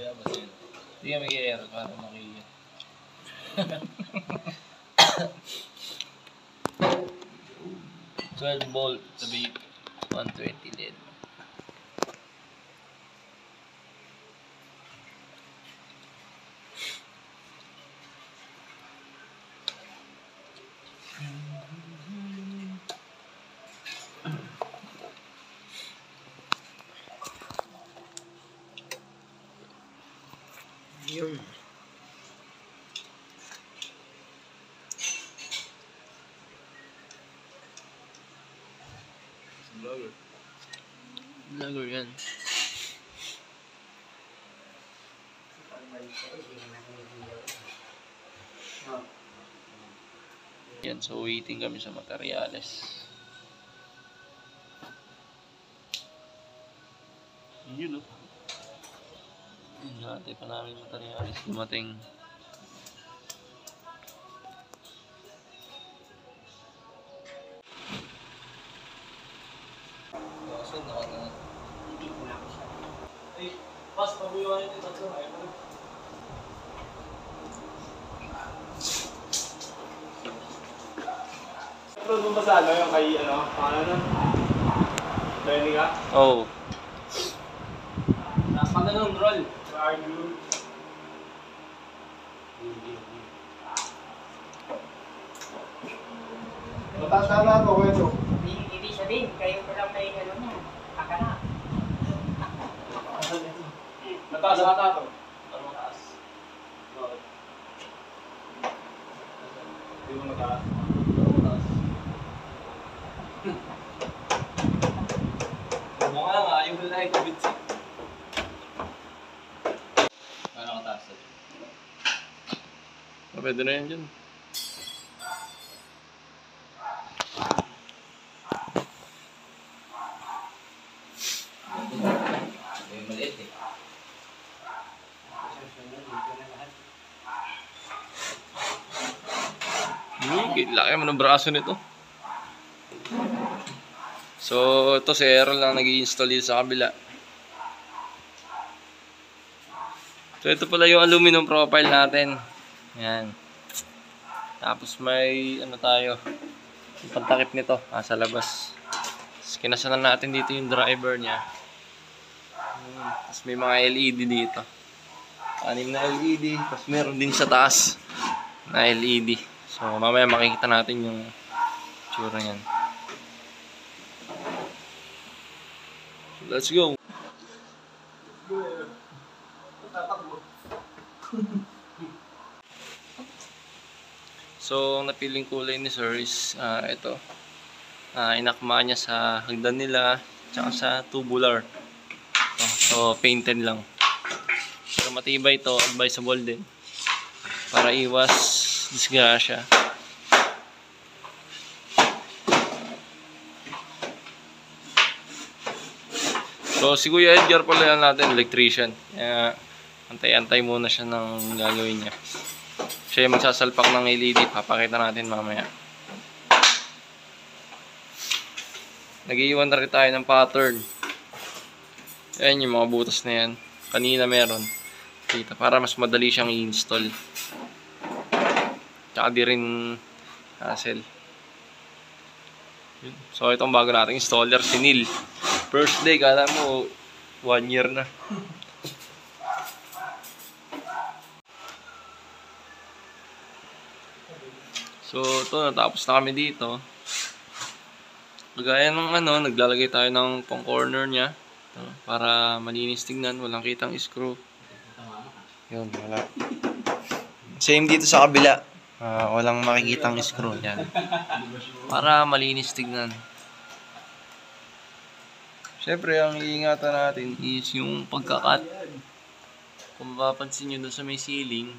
Hindi kami i-air para makiya. 12 volt sabi 120 LED. Yun. Vlogger yan. Yan, so waiting kami sa materyales. Yun o. Hintay pa namin materyales dumating. Pas, pabuyuan yung tatlo. Upload mo ba sa ano yung kay ano? Paano nun? Learning ka? Oo. Pag ganun, roll. Mataas na ako, kwento. Hindi sabihin, kayo pa lang may ano niya. Akala. Mataas na ito. Ano mataas? Hindi mo mataas. Mukha nga, ayaw mo na yung COVID-19. Ano kataas ito? Pwede na yan dyan. Maliit eh. Laki mo ng braso nito. So, ito si Errol lang nag-i-install dito sa kabila. So, ito pala yung aluminum profile natin. Yan. Tapos may, ano tayo, yung pantakip nito, sa labas. Tapos kinasanan natin dito yung driver niya. Tapos may mga LED dito. 6 na LED. Tapos meron din sa taas na LED. So, mamaya makikita natin yung tsura niyan. So, let's go! So, ang napiling kulay ni Sir is ito. Inakma niya sa hagdan nila tsaka sa tubular. So, painted lang. Pero matibay ito, advisable din. Para iwas disgrasya. So, si Kuya Edgar pala yan natin, electrician. Kaya, antay-antay muna siya ng gagawin niya. Siya yung magsasalpak ng LED, papakita natin mamaya. Nag-iwan na rin tayo ng pattern. Ayan yung mga butas na yan. Kanina meron. Dito, para mas madali siyang i-install. Tsaka di rin hassle. So itong bago nating installer, si Neil. First day, kala mo 1 year na. So ito, natapos na kami dito. Kagaya ng ano, naglalagay tayo ng pang corner niya. Para malinis tingnan, walang kitang screw. Yun, wala. Same dito sa kabila. Walang makikitang screw yan. Para malinis tignan. Siyempre, ang iingatan natin is yung pagkakat. Kung mapapansin nyo doon sa may ceiling,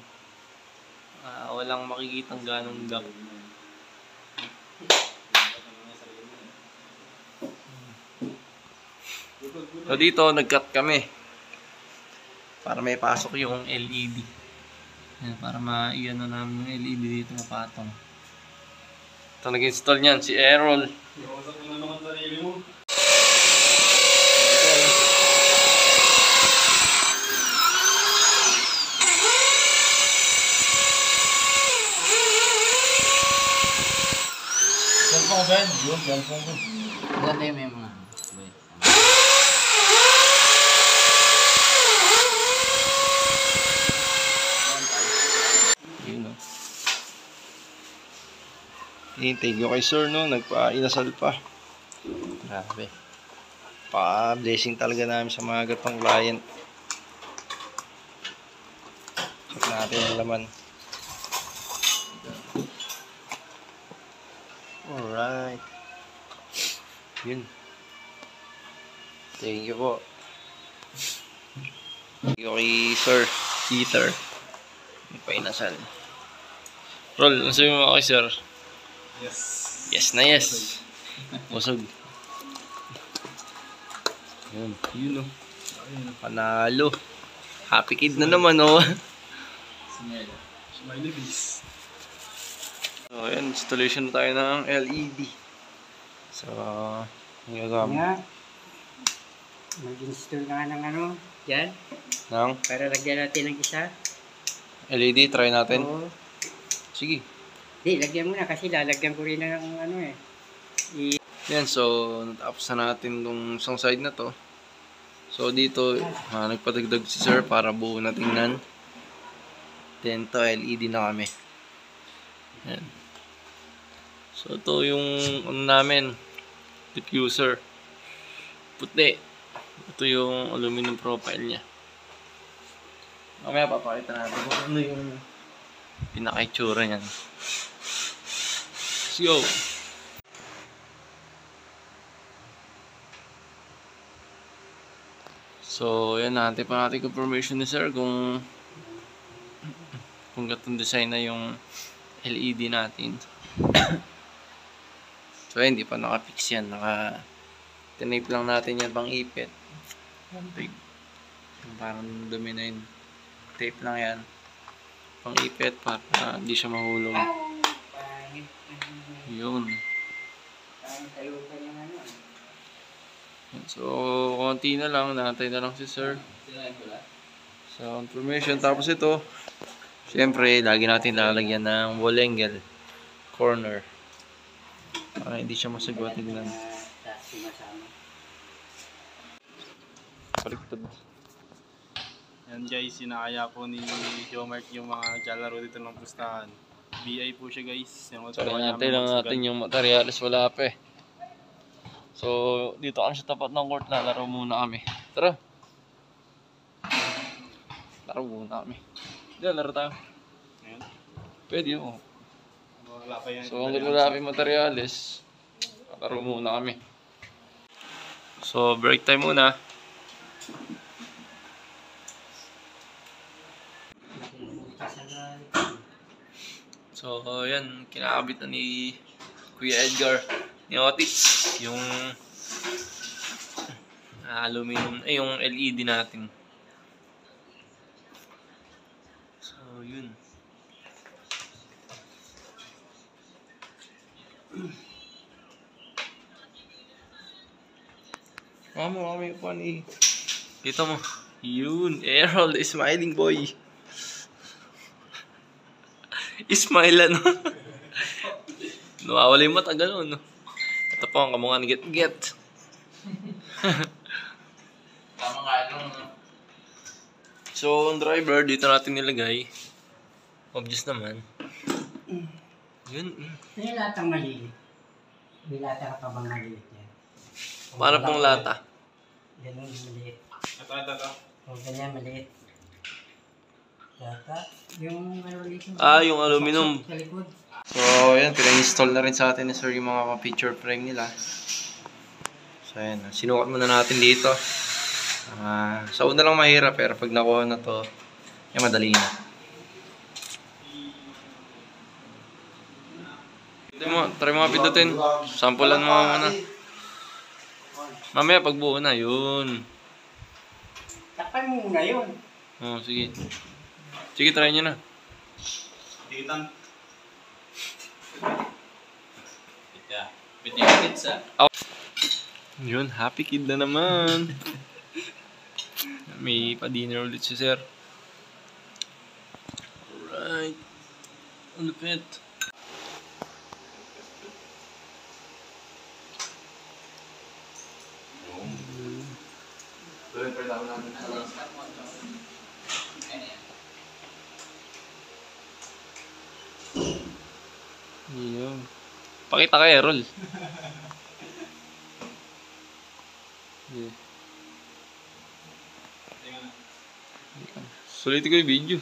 walang makikitang ganong gap. So dito, nag-cut kami. Para may pasok yung LED. Yan, para ma-iano namin yung LED dito mapatong. Ito nag-install niyan, si Errol. Yun, dyan po. Maganda yung may mga... Yun, no. Thank you kay sir, no? Nagpa-inasal pa. Grabe. Pa-blessing talaga namin sa mga gatong client. Check natin ang laman. Alright. Yun. Thank you po. Thank you kay Sir Peter. Nagpa-inasal. Roll, ano sabi mo kay Sir? Yes. Yes na yes. Busog. Yun. Yun o. Panalo. Happy kid na naman o. Smiley face. So, ayan. Installation na tayo ng LED. So, ang gagamit. Nga. Mag-install nga ng ano. Yan. Ng Para lagyan natin ng isa. LED. Try natin. Oo. Sige. Di, lagyan mo na kasi lalagyan ko rin ng ano eh. Yan. So, natapos na natin tong isang side na to. So, dito, nagpadagdag si Sir para buo na tingnan. Then, to LED na kami. Yan. So, ito yung ano namin. Diffuser. Puti. Ito yung aluminum profile niya. Mamaya papakita natin kung ano yung pinaka-itsura niyan. Let's go! So, yan, natin pa natin confirmation ni Sir kung gatong design na yung LED natin. So, hindi pa naka-fix yan. Tinape lang natin yan pang ipit. Parang dumi na yun. Tape lang yan. Pang ipit para hindi siya mahulog. Yun. So, konti na lang. Naantay na lang si Sir. So, information. Tapos ito, syempre, lagi natin lalagyan ng wall angle corner. Para hindi siya masagwa tignan. Baliktad. Yan guys, sinakaya po ni Jomart yung mga naglalaro dito ng pustahan. BI po siya guys. Try natin yung materials. Wala pa eh. So, dito kami sa tapat ng court. Lalaro muna kami. Tara. Laro muna kami. Diyan, laro tayo. Ayan. Pwede yun. Wala pa yan. So, hanggang wala kami materials, laro muna kami. So, break time muna. So, yan. Kinakabit na ni Kuya Edgar, ni Otis, yung aluminum, yung LED natin. So, yun. Mami pa ni. Dito mo. Yun. Errol, the smiling boy. Smile ano. Nawawala yung mata, gano'n. Ito po ang kamukha ni Get. Tama nga lang. So, ang driver, dito natin nilagay. Obvious naman. Yun. Yung latang maliit. May lata ka pa bang maliit yan? Para pong lata. Ganun maliit. Ito. O ganyan maliit. Lata. Yung ano dito. Yung aluminum. Sa likod. So, ayan, pina-install na rin sa atin ni Sir yung mga picture frame nila. So, ayan, sinukat muna natin dito. Sa una lang mahirap, pero pag nakuha na to, madali na. Try mo pindutin. Sampulan mo muna. Mamaya pag buo na, yun. Takpan mo muna yun. Oh, sige. Sige, try nyo na. Titan. Yun, happy kid na naman. May pa-dinner ulit si Sir. Alright. Ang lupit. Siyempre lang namin sa... Yun. Pakita kay Errol. Yeah. Sulitin ko yung video.